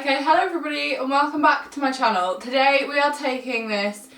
Okay, hello everybody and welcome back to my channel. Today we are taking this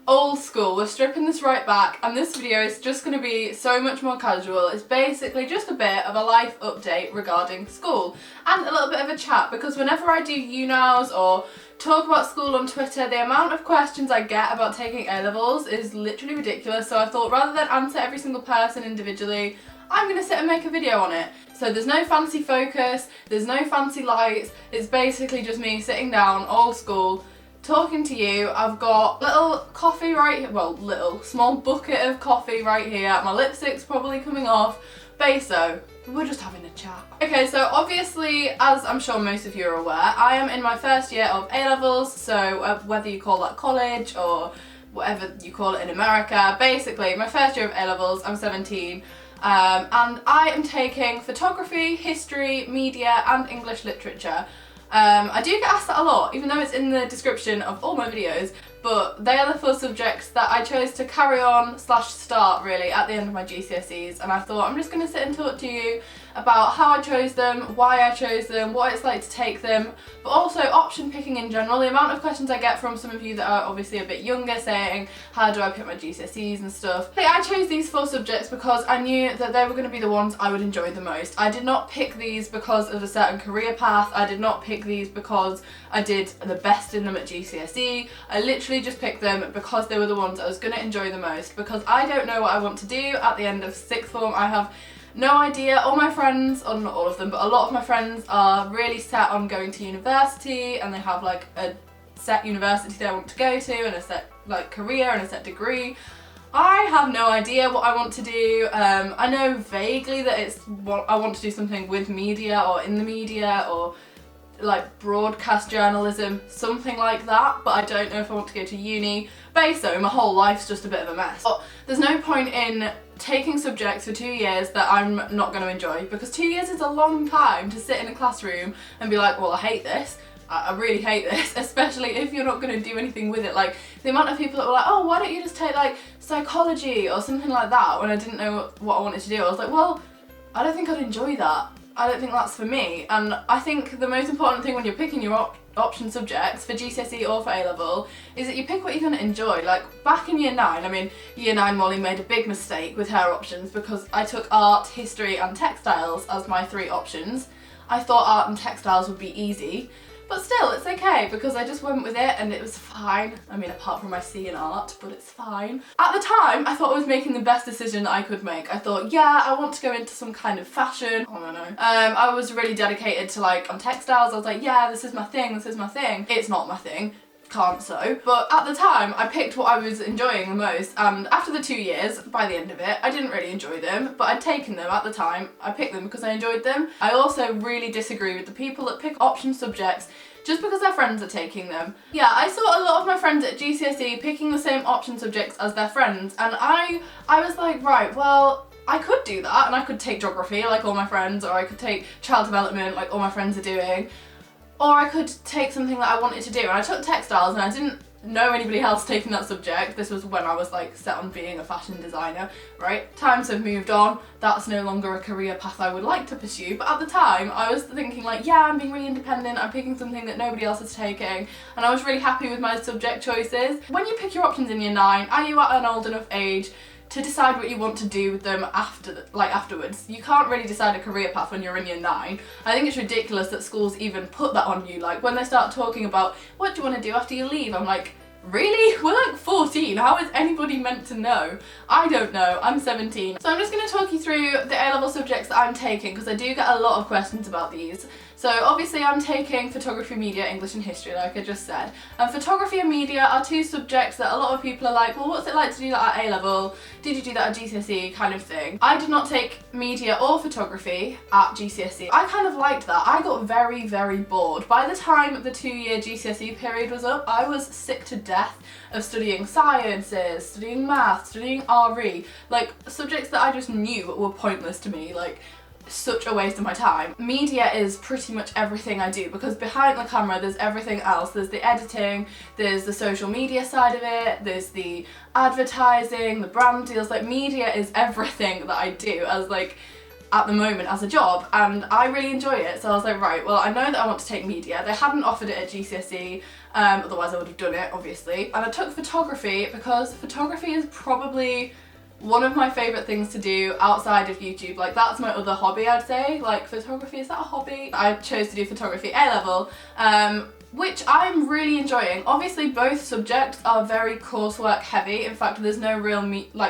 old school, we're stripping this right back, and this video is just going to be so much more casual. It's basically just a bit of a life update regarding school and a little bit of a chat, because whenever I do UNOWs or talk about school on Twitter, the amount of questions I get about taking A-levels is literally ridiculous. So I thought rather than answer every single person individually, I'm going to sit and make a video on it. So there's no fancy focus, there's no fancy lights, it's basically just me sitting down, old school, talking to you. I've got little coffee right here, well, little small bucket of coffee right here, my lipstick's probably coming off, Beso, we're just having a chat. Okay, so obviously, as I'm sure most of you are aware, I am in my first year of A-levels, so whether you call that college or whatever you call it in America, basically my first year of A-levels, I'm 17. And I am taking photography, history, media and English literature. I do get asked that a lot, even though it's in the description of all my videos, but they are the 4 subjects that I chose to carry on / start really at the end of my GCSEs, and I thought I'm just going to sit and talk to you about how I chose them, why I chose them, what it's like to take them, but also option picking in general. The amount of questions I get from some of you that are obviously a bit younger saying, how do I pick my GCSEs and stuff. Hey, I chose these 4 subjects because I knew that they were going to be the ones I would enjoy the most. I did not pick these because of a certain career path, I did not pick these because I did the best in them at GCSE, I literally just picked them because they were the ones I was going to enjoy the most, because I don't know what I want to do at the end of 6th form. I have no idea. All my friends, or not all of them, but a lot of my friends are really set on going to university, and they have like a set university they want to go to and a set like career and a set degree. I have no idea what I want to do. I know vaguely that I want to do something with media or in the media or like broadcast journalism, something like that, but I don't know if I want to go to uni. Basically, my whole life's just a bit of a mess. But there's no point in taking subjects for 2 years that I'm not going to enjoy, because 2 years is a long time to sit in a classroom and be like, well, I hate this. I really hate this, especially if you're not going to do anything with it. Like, the amount of people that were like, oh, why don't you just take like psychology or something like that, when I didn't know what I wanted to do. I was like, well, I don't think I'd enjoy that. I don't think that's for me. And I think the most important thing when you're picking your option subjects for GCSE or for A-level is that you pick what you're going to enjoy. Like back in year 9, I mean, year 9 Molly made a big mistake with her options because I took art, history and textiles as my 3 options. I thought art and textiles would be easy, but still it's okay because I just went with it and it was fine. I mean, apart from my C in art, but it's fine. At the time, I thought I was making the best decision that I could make. I thought, yeah, I want to go into some kind of fashion. I don't know. I was really dedicated to like on textiles. I was like, yeah, this is my thing, this is my thing. It's not my thing. Can't sew. But at the time, I picked what I was enjoying the most, and after the 2 years, by the end of it, I didn't really enjoy them, but I'd taken them at the time. I picked them because I enjoyed them. I also really disagree with the people that pick option subjects just because their friends are taking them. Yeah, I saw a lot of my friends at GCSE picking the same option subjects as their friends, and I was like, right, well, I could do that, and I could take geography like all my friends, or I could take child development like all my friends are doing, or I could take something that I wanted to do. And I took textiles and I didn't know anybody else taking that subject. This was when I was like set on being a fashion designer, right? Times have moved on, that's no longer a career path I would like to pursue, but at the time I was thinking like, yeah, I'm being really independent, I'm picking something that nobody else is taking, and I was really happy with my subject choices. When you pick your options in year 9, are you at an old enough age to decide what you want to do with them afterwards? You can't really decide a career path when you're in year 9. I think it's ridiculous that schools even put that on you. Like when they start talking about what do you want to do after you leave, I'm like, really? We're like 14, how is anybody meant to know? I don't know, I'm 17. So I'm just going to talk you through the A-level subjects that I'm taking, because I do get a lot of questions about these. So obviously I'm taking photography, media, English and history, like I just said. And photography and media are 2 subjects that a lot of people are like, well, what's it like to do that at A-level? Did you do that at GCSE? Kind of thing. I did not take media or photography at GCSE. I kind of liked that. I got very, very bored. By the time the 2-year GCSE period was up, I was sick to death of studying sciences, studying maths, studying RE, like subjects that I just knew were pointless to me. Like, such a waste of my time. Media is pretty much everything I do, because behind the camera there's everything else. There's the editing, there's the social media side of it, there's the advertising, the brand deals. Like, media is everything that I do as like at the moment as a job, and I really enjoy it. So I was like, right, well, I know that I want to take media. They hadn't offered it at GCSE, otherwise I would have done it, obviously. And I took photography because photography is probably one of my favourite things to do outside of YouTube. Like, that's my other hobby, I'd say. Like, photography, is that a hobby? I chose to do photography A-level, which I'm really enjoying. Obviously, both subjects are very coursework heavy. In fact, there's no real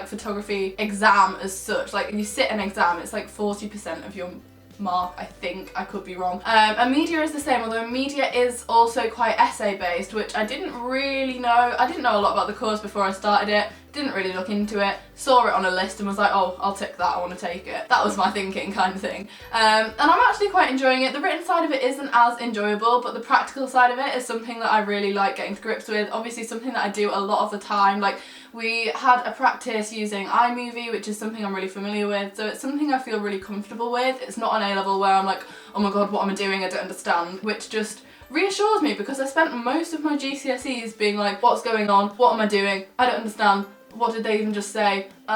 photography exam as such. Like, if you sit an exam, it's like 40% of your mark, I think. I could be wrong. And media is the same, although media is also quite essay based, which I didn't really know. I didn't know a lot about the course before I started it. Didn't really look into it, saw it on a list and was like, oh, I'll tick that, I want to take it. That was my thinking kind of thing. And I'm actually quite enjoying it. The written side of it isn't as enjoyable, but the practical side of it is something that I really like getting to grips with. Obviously something that I do a lot of the time. Like, we had a practice using iMovie, which is something I'm really familiar with, so it's something I feel really comfortable with. It's not an A-level where I'm like, oh my god, what am I doing? I don't understand, which just reassures me, because I spent most of my GCSEs being like, what's going on? What am I doing? I don't understand. What did they even just say? So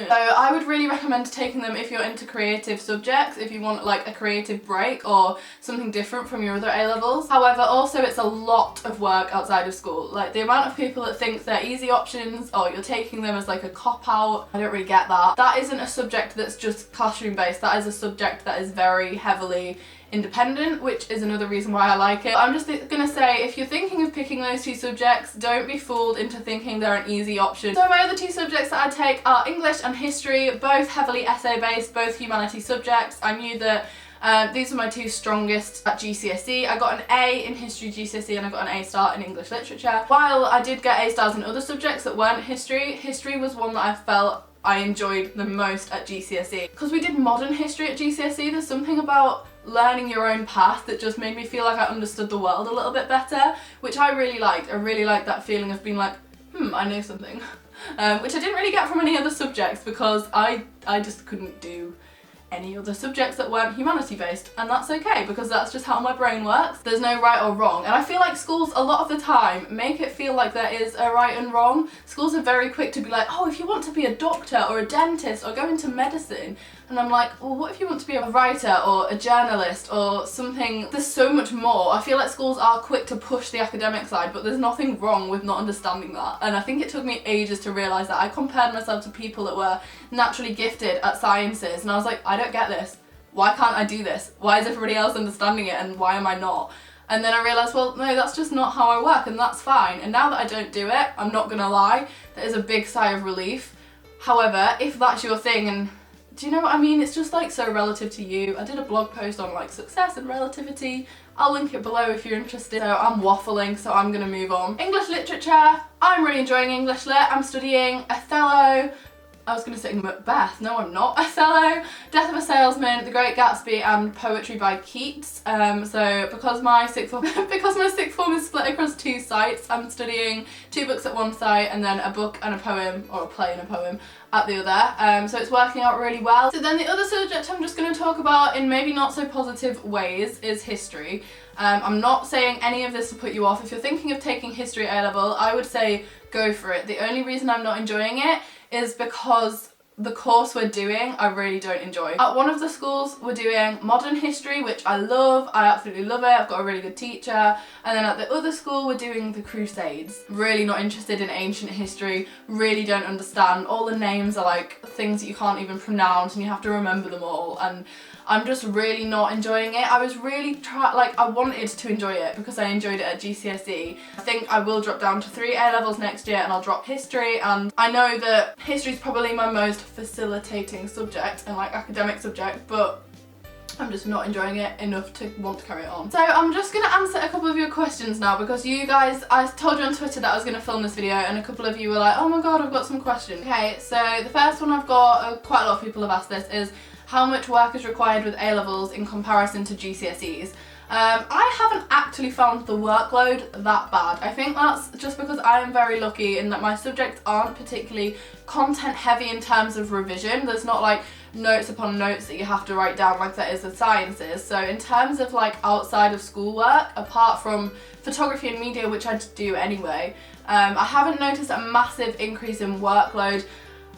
I would really recommend taking them if you're into creative subjects, if you want like a creative break or something different from your other A-levels. However, also it's a lot of work outside of school. Like, the amount of people that think they're easy options, or you're taking them as like a cop-out, I don't really get that. That isn't a subject that's just classroom based, that is a subject that is very heavily independent, which is another reason why I like it. I'm just gonna say, if you're thinking of picking those two subjects, don't be fooled into thinking they're an easy option. So my other two subjects that I take are English and history, both heavily essay based, both humanities subjects. I knew that these were my two strongest at GCSE. I got an A in history GCSE and I got an A star in English literature. While I did get A stars in other subjects that weren't history, history was one that I felt I enjoyed the most at GCSE. Because we did modern history at GCSE, there's something about learning your own path that just made me feel like I understood the world a little bit better, which I really liked. I really liked that feeling of being like, I know something. Which I didn't really get from any other subjects, because I just couldn't do any other subjects that weren't humanity based, and that's okay, because that's just how my brain works. There's no right or wrong, and I feel like schools a lot of the time make it feel like there is a right and wrong. Schools are very quick to be like, oh, if you want to be a doctor or a dentist or go into medicine, and I'm like, well, what if you want to be a writer or a journalist or something? There's so much more. I feel like schools are quick to push the academic side, but there's nothing wrong with not understanding that. And I think it took me ages to realise that. I compared myself to people that were naturally gifted at sciences, and I was like, I don't get this. Why can't I do this? Why is everybody else understanding it and why am I not? And then I realised, well, no, that's just not how I work, and that's fine. And now that I don't do it, I'm not gonna lie, that is a big sigh of relief. However, if that's your thing, and do you know what I mean? It's just like so relative to you. I did a blog post on like success and relativity. I'll link it below if you're interested. So I'm waffling, so I'm gonna move on. English literature. I'm really enjoying English lit. I'm studying Othello. I was going to say Macbeth. No, I'm not. Othello, Death of a Salesman, The Great Gatsby, and Poetry by Keats. So because my sixth form is split across two sites, I'm studying 2 books at one site and then a book and a poem, or a play and a poem, at the other. So it's working out really well. So then the other subject I'm just going to talk about in maybe not so positive ways is history. I'm not saying any of this to put you off. If you're thinking of taking history A-level, I would say go for it. The only reason I'm not enjoying it is because the course we're doing I really don't enjoy. At one of the schools we're doing modern history, which I love, I absolutely love it, I've got a really good teacher, and then at the other school we're doing the Crusades. Really not interested in ancient history, really don't understand. All the names are like things that you can't even pronounce and you have to remember them all, and I'm just really not enjoying it. I was really I wanted to enjoy it because I enjoyed it at GCSE. I think I will drop down to 3 A-levels next year and I'll drop history, and I know that history is probably my most facilitating subject and like academic subject, but I'm just not enjoying it enough to want to carry it on. So I'm just going to answer a couple of your questions now, because you guys, I told you on Twitter that I was going to film this video and a couple of you were like, oh my god, I've got some questions. Okay, so the first one I've got, quite a lot of people have asked this, is how much work is required with A-levels in comparison to GCSEs? I haven't actually found the workload that bad. I think that's just because I am very lucky in that my subjects aren't particularly content heavy in terms of revision. There's not like notes upon notes that you have to write down like there is with sciences. So in terms of like outside of schoolwork, apart from photography and media, which I do anyway, I haven't noticed a massive increase in workload.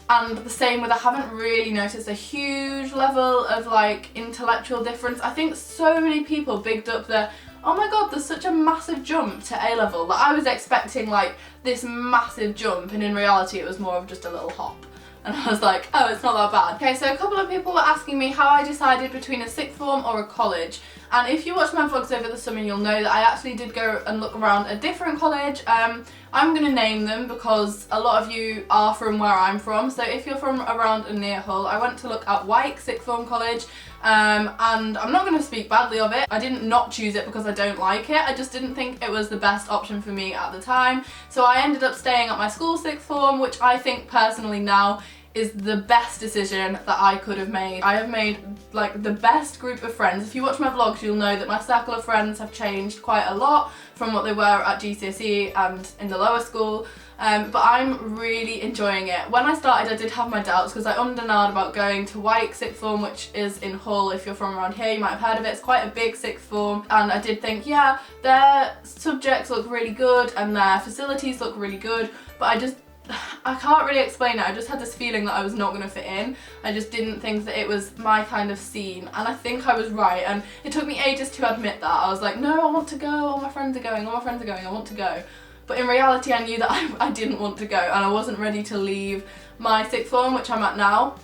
And the same with, I haven't really noticed a huge level of like intellectual difference. I think so many people bigged up the, oh my god, there's such a massive jump to A-level. Like, I was expecting like this massive jump, and in reality it was more of just a little hop. And I was like, oh, it's not that bad. Okay, so a couple of people were asking me how I decided between a sixth form or a college. And if you watch my vlogs over the summer, you'll know that I actually did go and look around a different college. I'm going to name them because a lot of you are from where I'm from. So if you're from around and near Hull, I went to look at Wyke Sixth Form College. And I'm not going to speak badly of it. I didn't not choose it because I don't like it. I just didn't think it was the best option for me at the time. So I ended up staying at my school sixth form, which I think personally now is the best decision that I could have made. I have made like the best group of friends. If you watch my vlogs, you'll know that my circle of friends have changed quite a lot from what they were at GCSE and in the lower school. But I'm really enjoying it. When I started, I did have my doubts because I ummed and ahed about going to Wyke Sixth Form, which is in Hull. If you're from around here, you might have heard of it. It's quite a big sixth form, and I did think, yeah, their subjects look really good and their facilities look really good, but I can't really explain it. I just had this feeling that I was not going to fit in. I just didn't think that it was my kind of scene, and I think I was right, and it took me ages to admit that. I was like, no, I want to go, all my friends are going, all my friends are going, I want to go. But in reality, I knew that I didn't want to go, and I wasn't ready to leave my sixth form, which I'm at now.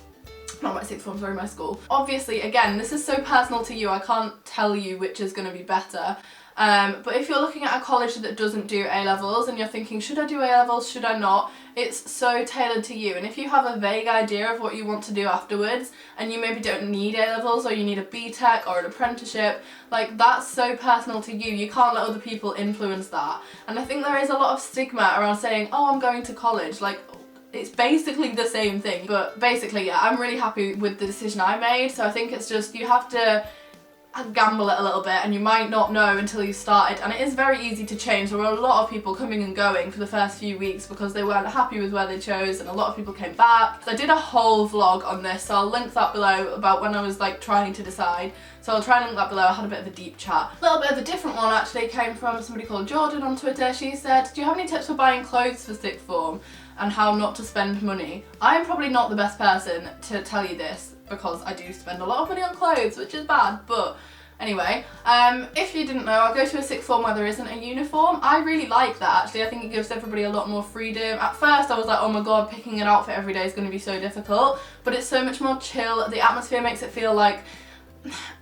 Not my sixth form, sorry, my school. Obviously, again, this is so personal to you, I can't tell you which is going to be better. But if you're looking at a college that doesn't do A-levels and you're thinking, should I do A-levels, should I not? It's so tailored to you, and if you have a vague idea of what you want to do afterwards and you maybe don't need A-levels or you need a BTEC or an apprenticeship, like that's so personal to you. You can't let other people influence that. And I think there is a lot of stigma around saying, oh, I'm going to college. Like, it's basically the same thing. But basically, yeah, I'm really happy with the decision I made. So I think it's just, you have to gamble it a little bit, and you might not know until you started, and it is very easy to change. There were a lot of people coming and going for the first few weeks because they weren't happy with where they chose, and a lot of people came back. So I did a whole vlog on this, so I'll link that below, about when I was like trying to decide. So I'll try and link that below. I had a bit of a deep chat. A little bit of a different one actually came from somebody called Jordan on Twitter. She said, do you have any tips for buying clothes for sixth form and how not to spend money? I am probably not the best person to tell you this because I do spend a lot of money on clothes, which is bad, but anyway, if you didn't know, I go to a sixth form where there isn't a uniform. I really like that actually. I think it gives everybody a lot more freedom. At first I was like, oh my god, picking an outfit every day is going to be so difficult, but it's so much more chill. The atmosphere makes it feel like,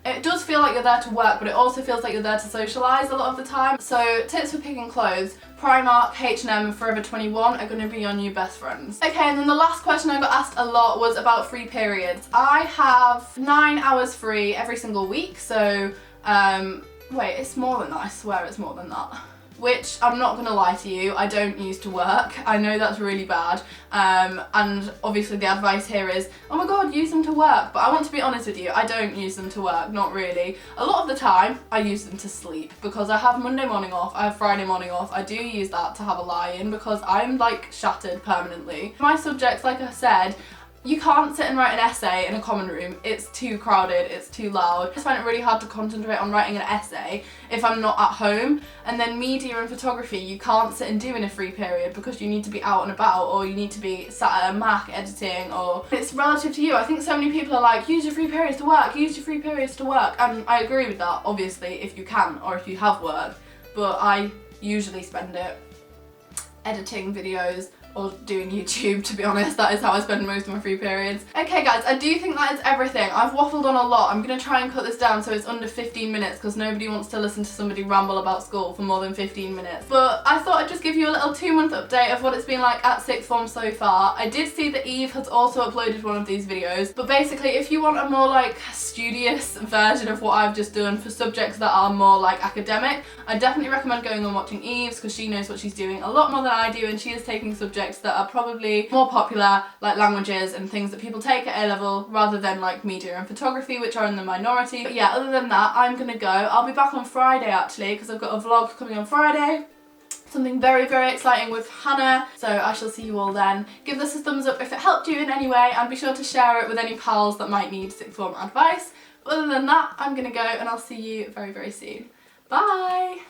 it does feel like you're there to work, but it also feels like you're there to socialise a lot of the time. So tips for picking clothes: Primark, H&M and Forever 21 are going to be your new best friends. Okay, and then the last question I got asked a lot was about free periods. I have 9 hours free every single week, so wait, it's more than that, I swear it's more than that. Which, I'm not gonna lie to you, I don't use to work. I know that's really bad, and obviously the advice here is, oh my god, use them to work, but I want to be honest with you, I don't use them to work, not really. A lot of the time, I use them to sleep, because I have Monday morning off, I have Friday morning off. I do use that to have a lie-in, because I'm like shattered permanently. My subjects, like I said, you can't sit and write an essay in a common room. It's too crowded, it's too loud. I just find it really hard to concentrate on writing an essay if I'm not at home. And then media and photography, you can't sit and do in a free period because you need to be out and about, or you need to be sat at a Mac editing, or it's relative to you. I think so many people are like, use your free periods to work, use your free periods to work. And I agree with that, obviously, if you can, or if you have work. But I usually spend it editing videos or doing YouTube, to be honest. That is how I spend most of my free periods. Okay guys, I do think that is everything. I've waffled on a lot. I'm gonna try and cut this down so it's under 15 minutes because nobody wants to listen to somebody ramble about school for more than 15 minutes. But I thought I'd just give you a little 2-month update of what it's been like at sixth form so far. I did see that Eve has also uploaded one of these videos, but basically if you want a more like studious version of what I've just done for subjects that are more like academic, I definitely recommend going and watching Eve's because she knows what she's doing a lot more than I do, and she is taking subjects that are probably more popular, like languages and things that people take at A-level, rather than like media and photography, which are in the minority. But yeah, other than that, I'm gonna go. I'll be back on Friday actually, because I've got a vlog coming on Friday. Something very, very exciting with Hannah, so I shall see you all then. Give this a thumbs up if it helped you in any way, and be sure to share it with any pals that might need sixth form advice. Other than that, I'm gonna go, and I'll see you very, very soon. Bye!